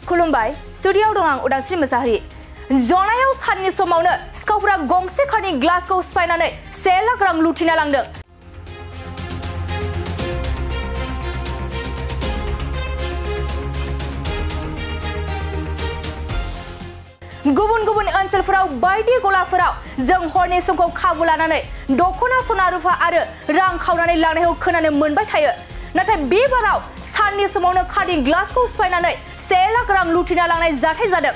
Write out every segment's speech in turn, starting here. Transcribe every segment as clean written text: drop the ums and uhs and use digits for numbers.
खुलुमबाय स्टुडियोआव दं आं उदांस्रि मोसाहारि जनायाव साननि समावनो सिखावफोरा गंसे कारनि ग्लासखौ सिफायनानै 1 लाख रां लुथिना लांदों। गुबुन गुबुन ओनसोलफोराव बायदि गलाफोराव जों हरनि समखौ खाबु लानानै दखना सना रुफा आरो रां खावनानै लांनायखौ खोनानो मोनबाय थायो। नाथाय बे बाराव साननि समावनो कारनि ग्लासखौ सिफायनानै 1 लाख रां लुथिना लांनाय जाथाय जादों।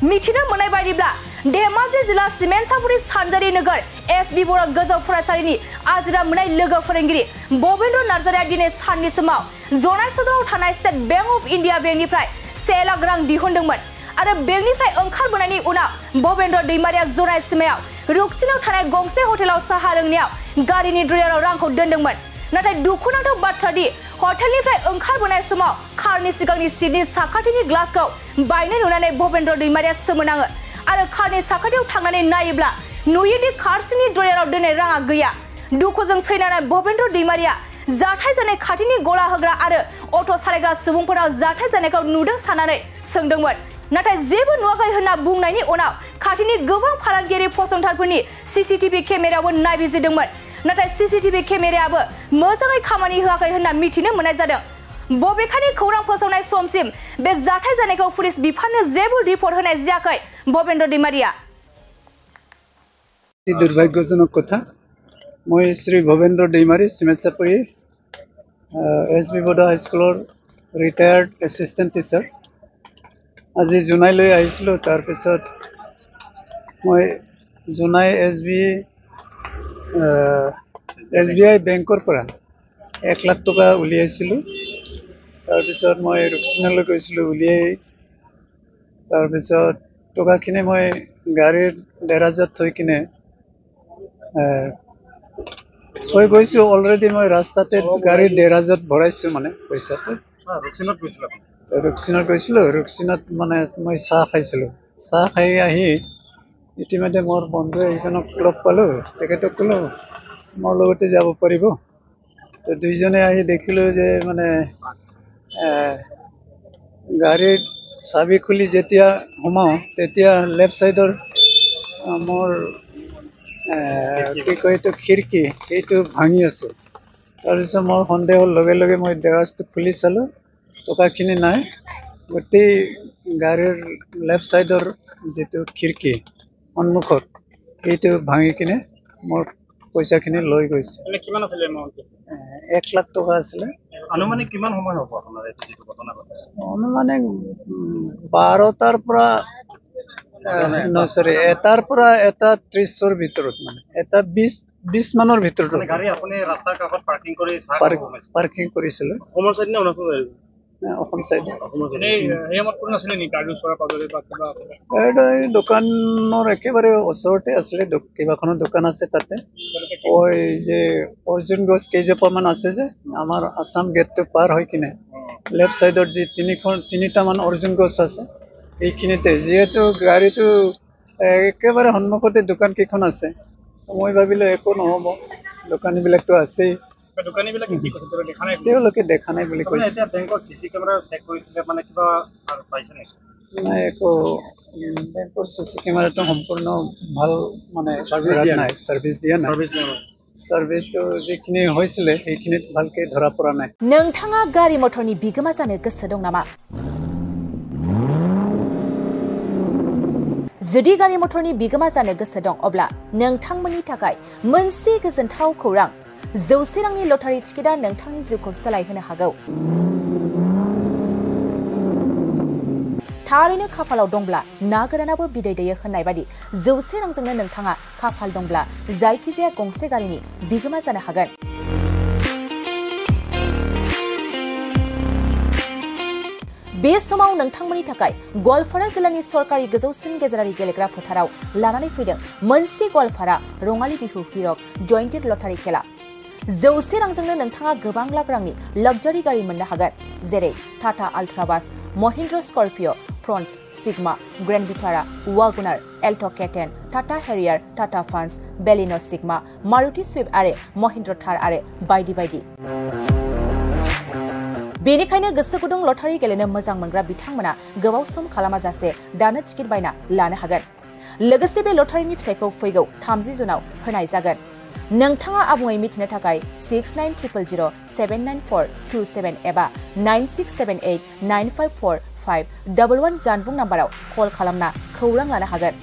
मिथिनो मोननाय बायदिब्ला धेमाजि जिल्ला सिमेन्टसापुरि सानजारि नोगोर एसबि बर' गोजौ फरायसालिनि आजिरा मोननाय लोगो फोरोंगिरि भबेन्द्र नार्जारिया दिनै साननि समाव जनाय सदराव थानाय स्टेट बेंक अफ इन्डिया बेंकनिफ्राय 1 लाख रां दिहुनदोंमोन आरो बेंकनिफ्राय ओंखारबोनायनि उनाव भबेन्द्र दैमारिया जनाय सिमायाव रुक्सिनाव थानाय गंसे हटेलाव साहा लोंनायाव गारिनि ड्रयाराव रांखौ दोनदोंमोन। नाथाय दुखुनांथाव बाथ्रा दि हटेलनिफ्राय ओंखारबोनाय समाव कारनि सिगांनि सिटनि साखाथिनि ग्लासखौ बायनाय नुनानै भबेन्द्र दैमारिया सोमोनाङो आरो कारनि साखाथियाव थांनानै नायोब्ला नुयोदि कार सिंनि ड्रयाराव दोननाय राङा गैया। दुखुजों सैनानै भबेन्द्र दैमारिया जाथाय जानाय खाथिनि गला होग्रा आरो अट' सालायग्रा सुबुंफोराव जाथाय जानायखौ नुदों साननानै सोंदोंमोन। नाथाय जेबो नुवाखै होनना बुंनायनि उनाव खाथिनि गोबां फालांगियारि फसंथानफोरनि सीसीटीवी केमेरायावबो नायबिजिरदोंमोन। नाथाय सीसीटीवी केमेरायाबो मोजाङै खामानि होआखै होनना मिथिनो मोननाय जादों। बबेखानि खौरां फोसावनाय समसिम बे जाथाय जानायखौ पुलिस बिफाननो जेबो रिपर्ट होनाय जायाखै भबेन्द्र दैमारिया। दुर्भाग्यजनक कथा मैं श्री भबेन्द्र दैमारी सिमेन्टसापुरि एसबि बड' हाईस्कुलर रिटायार्ड एसिस्टेंट टीचार আজি জোনাই লৈ আহিছিলোঁ। তাৰপিছত মই জোনাই SBI বেংকৰ পৰা 1 লাখ টকা উলিয়াইছিলোঁ। তাৰপিছত মই ৰুক্সিনালৈ গৈছিলোঁ উলিয়াই তাৰপিছত টকাখিনি মই গাড়ীৰ ডেৰাজত থৈ কিনে থৈ গৈছোঁ। অলৰেডি মই ৰাস্তাতে গাড়ীৰ ডেৰাজত ভৰাইছোঁ মানে পইচাটো। ৰুক্সিনাত গৈছিলোঁ। ৰুক্সিনাত মানে মই চাহ খাইছিলোঁ। চাহ খাই আহি ইতিমধ্যে মোৰ বন্ধু এজনক লগ পালোঁ। তেখেতক ক'লোঁ মোৰ লগতে যাব পাৰিব। তো দুইজনে আহি দেখিলোঁ যে মানে গাড়ীৰ চাবি খুলি যেতিয়া সোমাওঁ তেতিয়া লেফ্ট ছাইডৰ মোৰ কি কয় এইটো খিৰিকী সেইটো ভাঙি আছে। তাৰপিছত মোৰ সন্দেহ হ'ল। লগে লগে মই ডেৰাজটো খুলি চালোঁ, টকাখিনি নাই। গোটেই গাড়ীৰ লেফ্ট ছাইডৰ যিটো খিৰিকী সন্মুখত সেইটো ভাঙি কিনে মোৰ পইচাখিনি লৈ গৈছে। 1 লাখ টকা আছিলে। আনুমানিক কিমান সময় হ'ব আপোনাৰ এই ঘটনা? অনুমানিক 12টাৰ পৰা 1টাৰ পৰা 1:30ৰ ভিতৰত মানে 1:20 মানৰ ভিতৰত গাড়ী আপুনি ৰাস্তাৰ কাষত পাৰ্কিং কৰিছিলে। অসমৰ চাইড নে অৰুণাচল চাইড? অসম চাইড। দোকানৰ একেবাৰে ওচৰতে আছিলে। কেইবাখনো দোকান আছে তাতে। ওই যে অৰ্জুন গছ কেইজোপামান আছে যে আমাৰ আসাম গেটটো পাৰ হৈ কিনে লেফ্ট ছাইডৰ যি তিনিটামান অৰ্জুন গছ আছে এইখিনিতে যিহেতু গাড়ীটো একেবাৰে সন্মুখতে দোকান কেইখন আছে। মই ভাবিলোঁ একো নহ'ব, দোকানীবিলাকতো আছেই। তেওঁলোকে দেখা নাই বুলি কৈছে। নাই, একো বেংকৰ চিচি কেমেৰাটো সম্পূৰ্ণ ভাল মানে চাৰ্ভিছ দিয়া নাই। সাৰ্ভিসটো যিখিনি হৈছিলে সেইখিনিত ভালকে ধৰা পৰা নাই। नोंथाङा गारि मटरनि बिगोमा जानो गोसो दं नामा? जुदि गारि मटरनि बिगोमा जानो गोसो दं अब्ला नोंथांमोननि थाखाय मोनसे गोजोनथाव खौरां। 100 रांनि लटारि टिकेटआ नोंथांनि जिउखौ सोलायहोनो हागौ। थारैनो खाफालाव दंब्ला ना गोरानाबो बिदै दैयो होननाय बादि 100 रांजोंनो नोंथाङा खाफाल दंब्ला जायखिजाया गंसे गारिनि बिगोमा जानो हागोन। बे समाव नोंथांमोननि थाखाय गवालपारा जिल्लानि सरकारि गोजौसिन गेजेरारि गेलेग्रा फोथाराव लानानै फैदों मोनसे गवालपारा रङाली बिहु हिरक जयन्तीर लटारि खेला। 100 रांजोंनो नोंथाङा गोबां लाख रांनि लाक्जारि गारि मोननो हागोन, जेरै टाटा आल्ट्राबास, Mahindra Scorpio, Fronx, Sigma, Grand Vitara, WagonR, Alto' K ten, Tata Harrier, Tata फान्स, बेलिनो सिग्मा, मारुति सुइफ्ट आरो महिन्द्र थार आरो बायदि बायदि। बेनिखायनो गोसो गुदुं लटारि गेलेनो मोजां मोनग्रा बिथांमोना गोबाव सम खालामाजासे दानो टिकेट बायना लानो हागोन। लोगोसे बे लटारिनि फिथाइखौ फैगौ 30 जुनाव होनाय जागोन। नोंथाङा आबुङै मिथिनो थाखाय 6900079427 एबा 9678954511 जानबुं नाम्बाराव कल खालामना खौरां लानो हागोन।